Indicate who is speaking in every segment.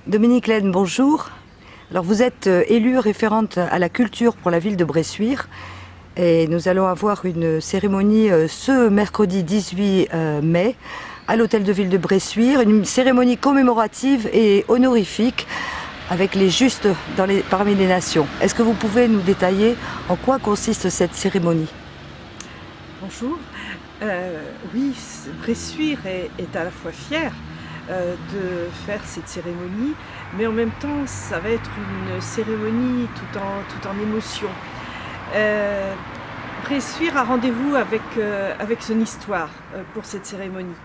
Speaker 1: Dominique Laine, bonjour. Alors vous êtes élue référente à la culture pour la ville de Bressuire et nous allons avoir une cérémonie ce mercredi 18 mai à l'hôtel de ville de Bressuire, une cérémonie commémorative et honorifique avec les justes parmi les nations. Est-ce que vous pouvez nous détailler en quoi consiste cette cérémonie?
Speaker 2: Bonjour. Oui, Bressuire est à la fois fière de faire cette cérémonie, mais en même temps, ça va être une cérémonie tout en émotion. Bressuire a rendez-vous avec son histoire pour cette cérémonie.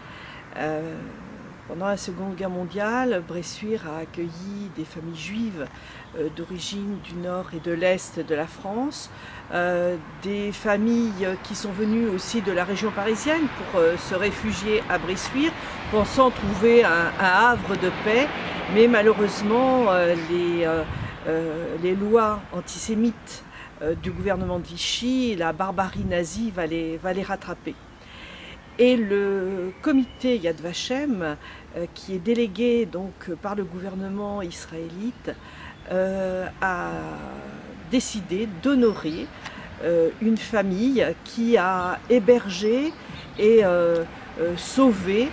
Speaker 2: Pendant la Seconde Guerre mondiale, Bressuire a accueilli des familles juives d'origine du nord et de l'est de la France, des familles qui sont venues aussi de la région parisienne pour se réfugier à Bressuire, pensant trouver un havre de paix, mais malheureusement les lois antisémites du gouvernement de Vichy, la barbarie nazie va les rattraper. Et le comité Yad Vashem, qui est délégué donc par le gouvernement israélite, a décidé d'honorer une famille qui a hébergé et sauvé,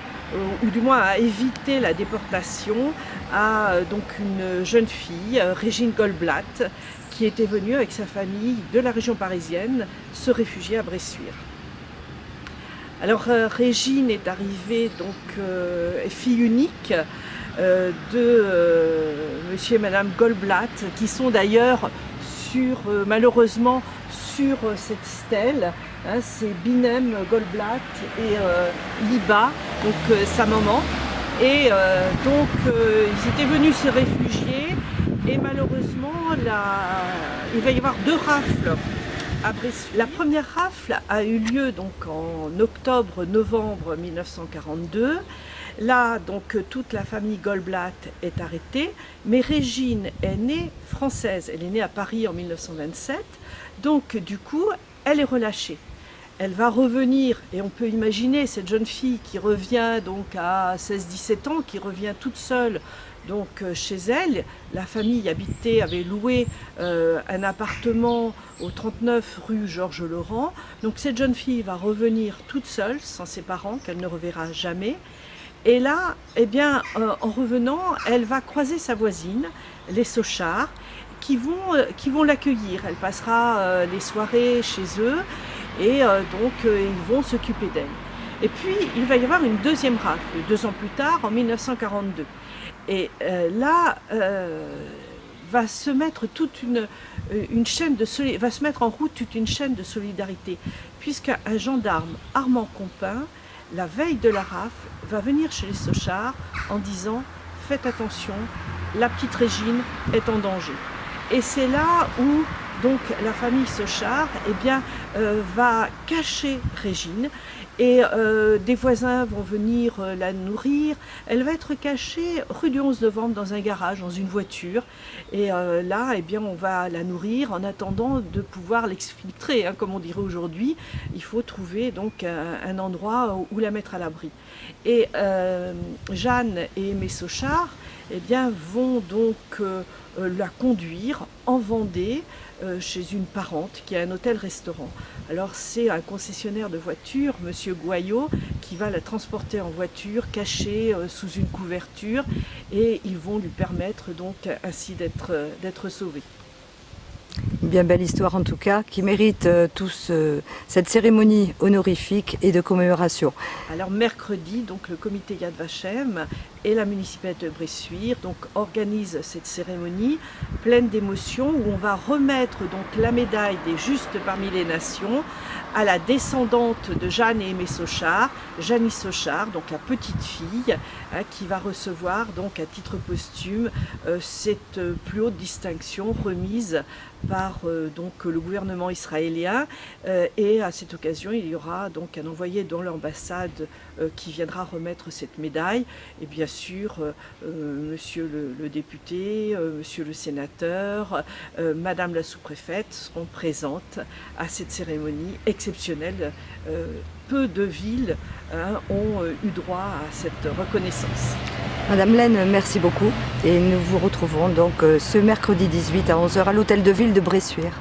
Speaker 2: ou du moins a évité la déportation, à donc une jeune fille, Régine Goldblatt, qui était venue avec sa famille de la région parisienne se réfugier à Bressuire. Alors Régine est arrivée, donc fille unique de monsieur et madame Goldblatt, qui sont d'ailleurs malheureusement sur cette stèle. Hein, c'est Binem Goldblatt et Liba, donc sa maman. Et donc ils étaient venus se réfugier et malheureusement il va y avoir deux rafles. La première rafle a eu lieu donc en octobre-novembre 1942. Là, donc, toute la famille Goldblatt est arrêtée, mais Régine est née française. Elle est née à Paris en 1927, donc du coup, elle est relâchée. Elle va revenir, et on peut imaginer cette jeune fille qui revient donc à 16-17 ans, qui revient toute seule donc chez elle. La famille avait loué un appartement au 39 rue Georges Laurent. Donc cette jeune fille va revenir toute seule, sans ses parents, qu'elle ne reverra jamais. Et là, eh bien, en revenant, elle va croiser sa voisine, les Sochard, qui vont l'accueillir. Elle passera les soirées chez eux et donc ils vont s'occuper d'elle. Et puis, il va y avoir une deuxième rafle, 2 ans plus tard, en 1942. Et là, va se mettre en route toute une chaîne de solidarité, puisqu'un gendarme, Armand Compin, la veille de la rafle, va venir chez les Sochard en disant « Faites attention, la petite Régine est en danger ». Et c'est là où donc la famille Sochard va cacher Régine et des voisins vont venir la nourrir. Elle va être cachée rue du 11 novembre dans un garage, dans une voiture. Et là, on va la nourrir en attendant de pouvoir l'exfiltrer, hein, comme on dirait aujourd'hui. Il faut trouver donc un endroit où la mettre à l'abri. Et Jeanne et Aimé Sochard vont donc la conduire en Vendée chez une parente qui a un hôtel-restaurant. Alors c'est un concessionnaire de voitures, monsieur Goyot, qui va la transporter en voiture, cachée sous une couverture, et ils vont lui permettre donc ainsi d'être sauvée.
Speaker 1: Une bien belle histoire en tout cas, qui mérite cette cérémonie honorifique et de commémoration.
Speaker 2: Alors mercredi, donc le comité Yad Vashem et la municipalité de Bressuire organisent cette cérémonie pleine d'émotions où on va remettre donc la médaille des justes parmi les nations à la descendante de Jeanne et Aimé Sochard, Jeannie Sochard, donc la petite fille, hein, qui va recevoir donc à titre posthume cette plus haute distinction remise par donc le gouvernement israélien, et à cette occasion il y aura donc un envoyé dans l'ambassade qui viendra remettre cette médaille, et bien sûr monsieur le député, monsieur le sénateur, madame la sous-préfète seront présentes à cette cérémonie exceptionnelle. Peu de villes ont eu droit à cette reconnaissance.
Speaker 1: Madame Laine, merci beaucoup et nous vous retrouverons donc ce mercredi 18 à 11 h à l'hôtel de ville de Bressuire.